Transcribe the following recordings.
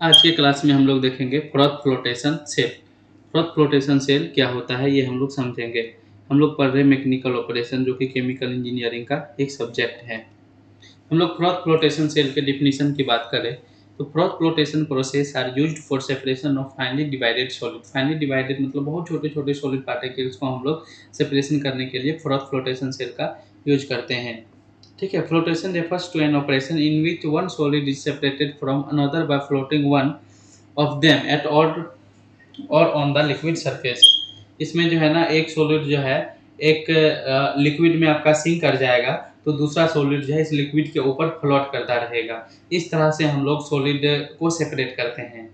आज के क्लास में हम लोग देखेंगे froth flotation cell. Froth flotation cell क्या होता है ये हम लोग समझेंगे। हम लोग पढ़ रहे मैकेनिकल ऑपरेशन जो कि केमिकल इंजीनियरिंग का एक सब्जेक्ट है। हम लोग फ्रॉथ फ्लोटेशन सेल के डिफिनीशन की बात करें तो froth flotation process are used for separation of finely divided solid. Finely divided मतलब बहुत छोटे छोटे सॉलिड पार्टिकल्स को हम लोग सेपरेशन करने के लिए फ्रॉथ फ्लोटेशन सेल का यूज करते हैं। ठीक है। Flotation refers to an operation in which one solid is separated from another by floating one of them at or on the liquid surface. इसमें जो है ना एक सॉलिड जो है एक लिक्विड में आपका सिंक कर जाएगा तो दूसरा सॉलिड जो है इस लिक्विड के ऊपर फ्लोट करता रहेगा। इस तरह से हम लोग सॉलिड को सेपरेट करते हैं।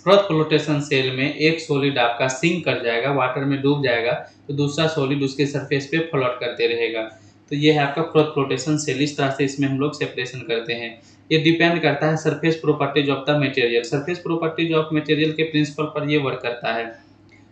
फ्रॉथ फ्लोटेशन सेल में एक सॉलिड आपका सिंक कर जाएगा, वाटर में डूब जाएगा, तो दूसरा सॉलिड उसके सरफेस पे फ्लोट करते रहेगा। तो ये है आपका फ्रॉथ फ्लोटेशन सेल। इस तरह से इसमें हम लोग सेपरेशन करते हैं। ये डिपेंड करता है surface properties of the material. Surface properties of material के प्रिंसिपल पर ये वर्क करता है।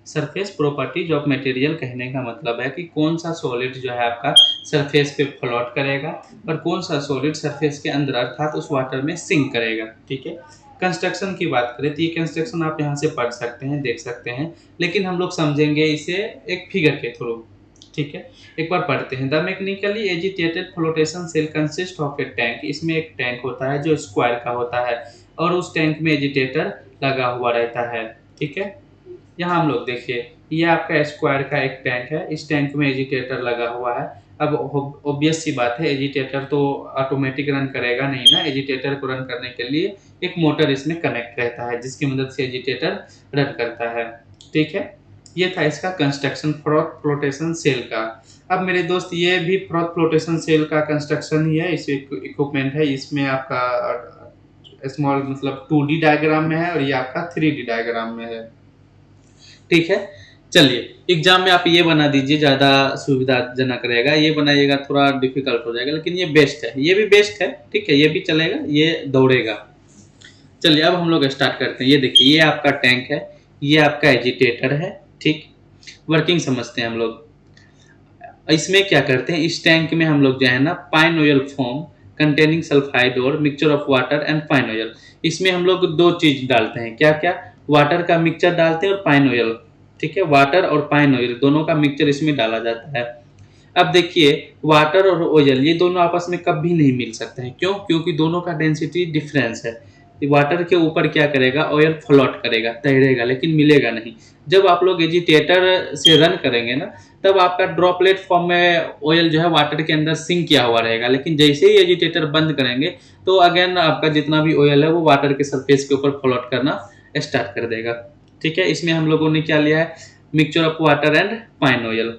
सरफेस प्रॉपर्टीज ऑफ मटेरियल कहने का मतलब है कि कौन सा सॉलिड जो है आपका सरफेस पे फ्लोट करेगा और कौन सा सॉलिड सरफेस के अंदर अर्थात उस वाटर में सिंक करेगा। ठीक है। कंस्ट्रक्शन की बात करें तो ये कंस्ट्रक्शन आप यहाँ से पढ़ सकते हैं, देख सकते हैं, लेकिन हम लोग समझेंगे इसे एक फिगर के थ्रू। ठीक है। एक बार पढ़ते हैं। The mechanically agitated flotation cell consist of a tank. इसमें एक टैंक होता है जो स्क्वायर का होता है और उस टैंक में एजिटेटर लगा हुआ रहता है। ठीक है। यहाँ हम लोग देखिए, ये आपका स्क्वायर का एक टैंक है। इस टैंक में एजिटेटर लगा हुआ है। अब ऑब्वियस सी बात है, एजिटेटर तो ऑटोमेटिक रन करेगा नहीं ना। एजिटेटर को रन करने के लिए एक मोटर इसमें कनेक्ट रहता है जिसकी मदद से एजिटेटर रन करता है। ठीक है। ये था इसका कंस्ट्रक्शन फ्रॉथ फ्लोटेशन सेल का। अब मेरे दोस्त ये भी फ्रॉथ फ्लोटेशन सेल का कंस्ट्रक्शन ही है। इस इक्विपमेंट है। इसमें आपका स्मॉल मतलब 2D डायग्राम में है और ये आपका 3D डायग्राम में है। ठीक है। चलिए एग्जाम में आप ये बना दीजिए, ज़्यादा सुविधाजनक रहेगा। ये बनाइएगा थोड़ा डिफिकल्ट हो जाएगा, लेकिन ये बेस्ट है। ये भी बेस्ट है। ठीक है। ये भी चलेगा, ये दौड़ेगा। चलिए अब हम लोग स्टार्ट करते हैं। ये देखिए, ये आपका टैंक है, ये आपका एजिटेटर है। ठीक। वर्किंग समझते हैं हम लोग। इसमें क्या करते हैं, इस टैंक में हम लोग जो है ना pine oil form containing sulphide और mixture of water and pine oil. इसमें हम लोग दो चीज डालते हैं। क्या क्या? वाटर का मिक्सचर डालते हैं और पाइन ऑयल। ठीक है। वाटर और पाइन ऑयल दोनों का मिक्सचर इसमें डाला जाता है। अब देखिए, वाटर और ऑयल ये दोनों आपस में कभी नहीं मिल सकते हैं। क्यों? क्योंकि दोनों का डेंसिटी डिफरेंस है। वाटर के ऊपर क्या करेगा, ऑयल फ्लोट करेगा, तैरेगा, लेकिन मिलेगा नहीं। जब आप लोग एजिटेटर से रन करेंगे ना, तब आपका ड्रॉपलेट फॉर्म में ऑयल जो है वाटर के अंदर सिंक किया हुआ रहेगा, लेकिन जैसे ही एजिटेटर बंद करेंगे तो अगेन आपका जितना भी ऑयल है वो वाटर के सरफेस के ऊपर फ्लोट करना स्टार्ट कर देगा। ठीक है। इसमें हम लोगों ने क्या लिया है, mixture of water and pine oil.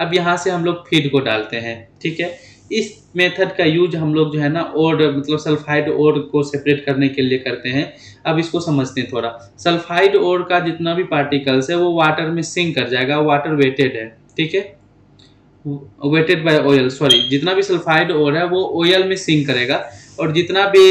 अब यहाँ से हम लोग फीड को डालते हैं। ठीक है। इस मेथड का यूज हम लोग जो है ना ओर मतलब सल्फाइड ओर को सेपरेट करने के लिए करते हैं। अब इसको समझते हैं थोड़ा। सल्फाइड ओर का जितना भी पार्टिकल्स है वो वाटर में सिंक कर जाएगा। वाटर वेटेड है। ठीक है। वेटेड बाय ऑयल, सॉरी, जितना भी सल्फाइड ओर है वो ऑयल में सिंक करेगा और जितना भी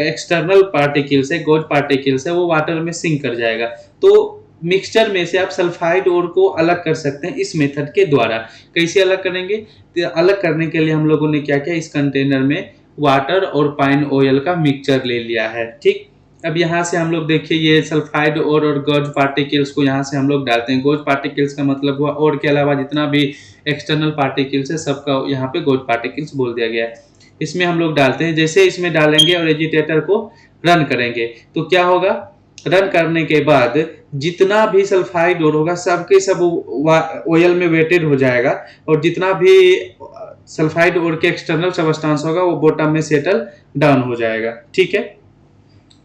एक्सटर्नल पार्टिकल्स है, गॉज पार्टिकल्स है, वो वाटर में सिंक कर जाएगा। तो मिक्सचर में से आप सल्फाइड ओर को अलग कर सकते हैं इस मेथड के द्वारा। कैसे अलग करेंगे? तो अलग करने के लिए हम लोगों ने क्या किया, इस कंटेनर में वाटर और पाइन ऑयल का मिक्सचर ले लिया है। ठीक। अब यहाँ से हम लोग देखिए, ये सल्फाइड और गॉज पार्टिकल्स को यहाँ से हम लोग डालते हैं। गॉज पार्टिकल्स का मतलब हुआ और के अलावा जितना भी एक्सटर्नल पार्टिकल्स है सबका यहाँ पे गॉज पार्टिकल्स बोल दिया गया है। इसमें हम लोग डालते हैं। जैसे इसमें डालेंगे और एजिटेटर को रन करेंगे तो क्या होगा, रन करने के बाद जितना भी सल्फाइड ओर होगा सब के सब ऑयल में वेटेड हो जाएगा और जितना भी सल्फाइड ओर के एक्सटर्नल सबस्टांस होगा वो बॉटम में सेटल डाउन हो जाएगा। ठीक है।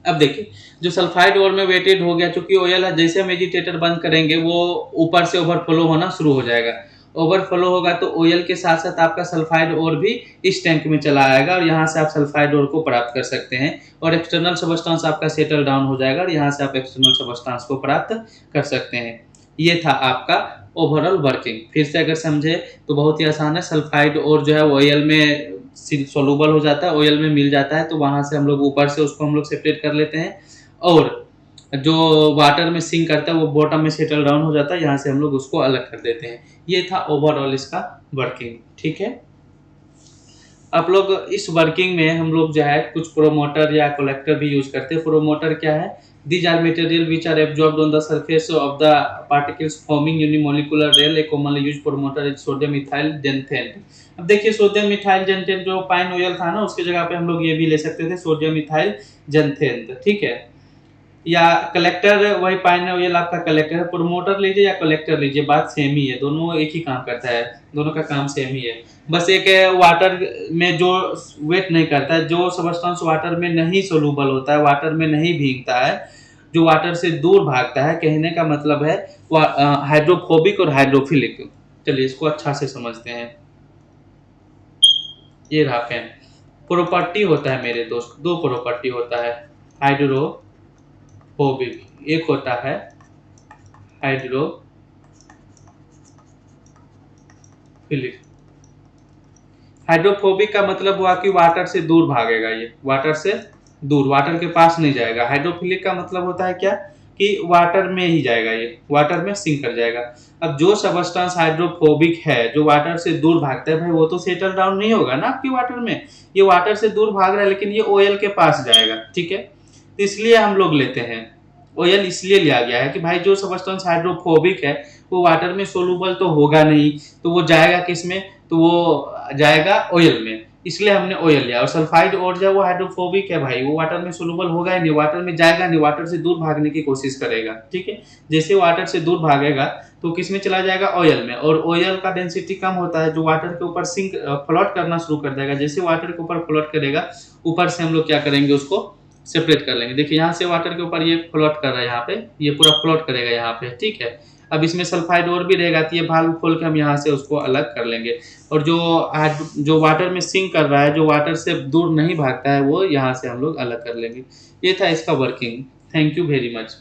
अब देखिए, जो सल्फाइड ओर में वेटेड हो गया, चूंकि ऑयल है, जैसे हम एजिटेटर बंद करेंगे वो ऊपर से ओवरफ्लो होना शुरू हो जाएगा। ओवरफ्लो होगा तो ऑयल के साथ साथ आपका सल्फाइड ओर भी इस टैंक में चला आएगा और यहाँ से आप सल्फाइड ओर को प्राप्त कर सकते हैं और एक्सटर्नल सबस्टांस आपका सेटल डाउन हो जाएगा और यहाँ से आप एक्सटर्नल सबस्टांस को प्राप्त कर सकते हैं। ये था आपका ओवरऑल वर्किंग। फिर से अगर समझे तो बहुत ही आसान है। सल्फाइड और जो है ऑयल में सोलूबल हो जाता है, ऑयल में मिल जाता है, तो वहां से हम लोग ऊपर से उसको हम लोग सेपरेट कर लेते हैं और जो वाटर में सिंक करता है वो बॉटम में सेटल डाउन हो जाता है, यहाँ से हम लोग उसको अलग कर देते हैं। ये था ओवरऑल इसका वर्किंग। ठीक है। आप लोग इस वर्किंग में हम लोग जो है कुछ प्रोमोटर या कलेक्टर भी यूज करते हैं। प्रोमोटर क्या है? These are material which are absorbed on the surface of the particles forming unimolecular rail. A commonly use promoter is sodium methyl xanthene. अब देखिए सोडियम मिथाइल जेंथेन जो पाइन ऑयल था ना, उसकी जगह पे हम लोग ये भी ले सकते थे, सोडियम मिथाइल जेंथेन, ठीक है। या कलेक्टर, वही पाइन ऑयल आपका कलेक्टर है। प्रोमोटर लीजिए या कलेक्टर लीजिए, बात सेम ही है, दोनों एक ही काम करता है, दोनों का काम सेम ही है। बस एक है वाटर में जो वेट नहीं करता है, जो सबस्टेंस वाटर में नहीं सोलूबल होता है, वाटर में नहीं भीगता है, जो वाटर से दूर भागता है, कहने का मतलब है हाइड्रोफोबिक और हाइड्रोफिलिक। चलिए इसको अच्छा से समझते हैं। ये रहा पेन। प्रॉपर्टी होता है मेरे दोस्त, दो प्रॉपर्टी होता है, हाइड्रोफोबिक, एक होता है हाइड्रोफिलिक। हाइड्रोफोबिक का मतलब हुआ कि वाटर से दूर भागेगा, ये वाटर से दूर, वाटर के पास नहीं जाएगा। हाइड्रोफिलिक का मतलब होता है क्या? कि वाटर में ही जाएगा, ये वाटर में सिंक कर जाएगा। अब जो सबस्टेंस हाइड्रोफोबिक है, जो वाटर से दूर भागता है, भाई वो तो सेटल डाउन नहीं होगा ना आपके वाटर में। ये वाटर से दूर भाग रहा है लेकिन ये ऑयल के पास जाएगा, ठीक है। तो इसलिए हम लोग लेते हैं ऑयल, इसलिए लिया गया है कि भाई जो सबस्टेंस हाइड्रोफोबिक है वो वाटर में सोलूबल तो होगा नहीं, तो वो जाएगा किस में? तो वो जाएगा ऑयल में, इसलिए हमने ऑयल लिया। और सल्फाइड और जो वो हाइड्रोफोबिक है भाई, वो वाटर में सोलूबल होगा ही नहीं, वाटर में जाएगा नहीं, वाटर से दूर भागने की कोशिश करेगा, ठीक है। जैसे वाटर से दूर भागेगा तो किस में चला जाएगा? ऑयल में। और ऑयल का डेंसिटी कम होता है, जो वाटर के ऊपर सिंक फ्लोट करना शुरू कर देगा। जैसे वाटर के ऊपर फ्लोट करेगा, ऊपर से हम लोग क्या करेंगे, उसको सेपरेट कर लेंगे। देखिए यहाँ से वाटर के ऊपर ये फ्लोट कर रहा है, यहाँ पे ये पूरा फ्लोट करेगा यहाँ पे, ठीक है। अब इसमें सल्फाइड और भी रहेगा, तो ये भाग खोल के हम यहाँ से उसको अलग कर लेंगे। और जो वाटर में सिंक कर रहा है, जो वाटर से दूर नहीं भागता है, वो यहाँ से हम लोग अलग कर लेंगे। ये था इसका working. Thank you very much.